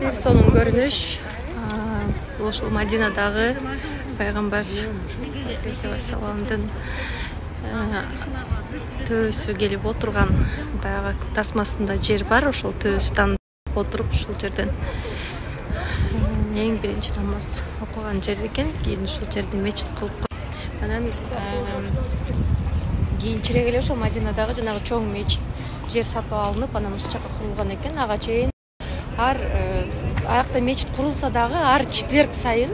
Bir sonun görünüş. Ошол Мадинадагы пайгамбар саламдын төбөсү келип отурган баягы тасмасында жер бар. Ошол төбөстөн отуруп ушул жерден эң биринчи намаз окуган жер экен. Кийин ушул жерди мечит кылып анан кийинчерээк эле ошол Мадинадагы жанагы чоң мечит жер сатып алынып, анан ушул жака курулган экен. Ага чейин аякта мечит курулса дагы ар четверг сайын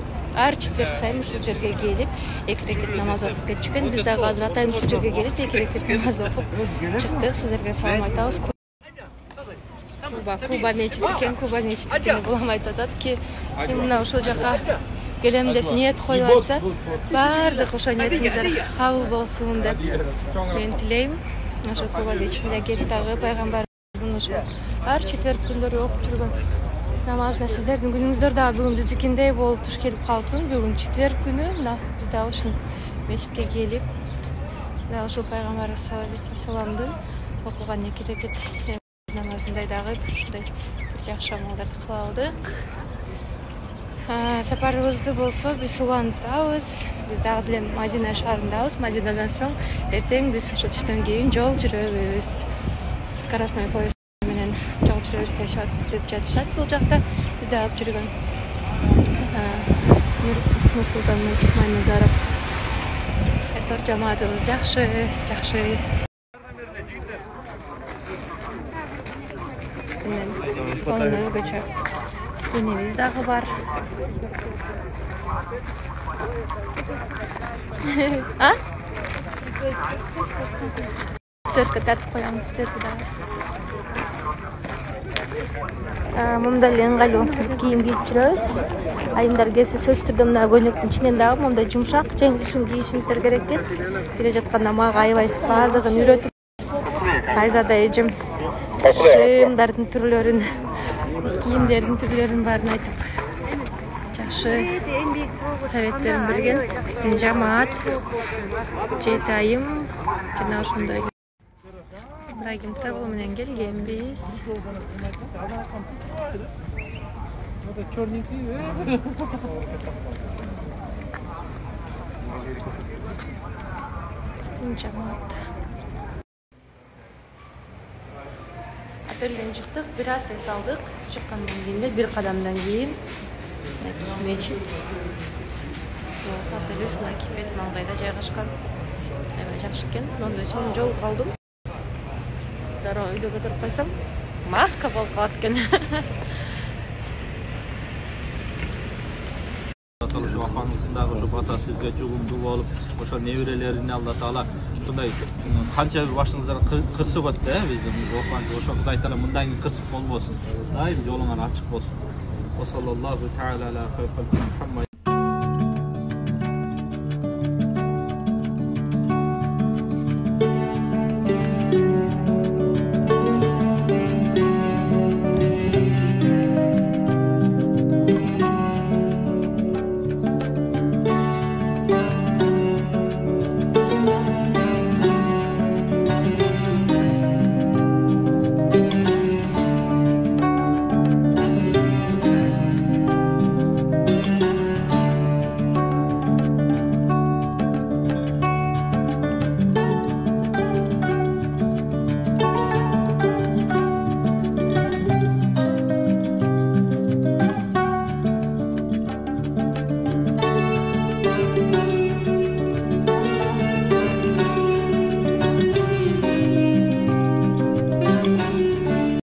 ушул жерге келип эки рекет намаз окуп кетишкен. Биз дагы азыр атайын ушул жерге келип эки рекет намаз окуп чыктык. Сиздерге салам айтабыз. Куба мечит экен, Куба мечит экен. Булам айтып атат ки, ким мына ушул жака келем деп ниет коюп атса, баардык ошо ниетиңиздер кабыл болсун деп мен тилейм. Ошо Куба мечитине келип дагы пайгамбарыбыздын ошо ар четверг күндөрү окуп жүргөн намазда сиздердин күнүңүздөр дагы бүгүн биздикиндей болуп туш келип калсын. Бүгүн четверг күнү мына биз дагы ушул мечитке келип дагы ушул пайгамбар саламдын окуган эки рекет намазындай дагы ушундай бир жакшы амалдарды кыла алдык. Сапарыбызды болсо биз улантабыз. Биз дагы деле Мадина шаарындабыз. Мадинадан соң эртең биз ошо түштөн кийин жол жүрөбүз. Скоростной поезд менен жол жүрөбүз деп жатышат бул жакта. Биз да алып жүргөн Нурсултан Майназаров этор жамаатыбыз жакшы. Сонун өзгөчө денебиз дагы бар. Сыртка тартып коебуз сиздерди дагы. Мында эле ыңгайлуу кийим кийип жүрөбүз. Айымдар келсе сөзсүз түрдө мына көйнөктүн ичинен дагы мындай жумшак жеңишин кийишиңиздер керек экен. Келе жатканда мага аябай баардыгын үйрөтүп, айзада эжим шымдардын түрлөрүн, кийимдердин түрлөрүн баарын айтып жакшы советтерин берген. Биздин жамаат 7 айым жана ошондой Ибрагим Travel менен келгенбиз. Биздин жамаат отелден чыктык, бир аз эс алдык. Чыккандан кийин бир кадамдан кийин мечит. Отелибиз мына Кипет маңгайда жайгашкан. Аябай жакшы экен. Мондой сонун жол калдым. Дароо үйдө көтөрүп койсоң, маска болуп калат экен. Ошо апаңыздын дагы ошо бата сизге жугумдуу болуп, ошо неберелерин Алла Таала ушундай канча бир башыңыздар кырсык өттү, биздин опаңыз ошо Кудай Таала мындан кийин кырсык болбосун. Дайым жолуңар ачык болсун. Саллаллаху таала ала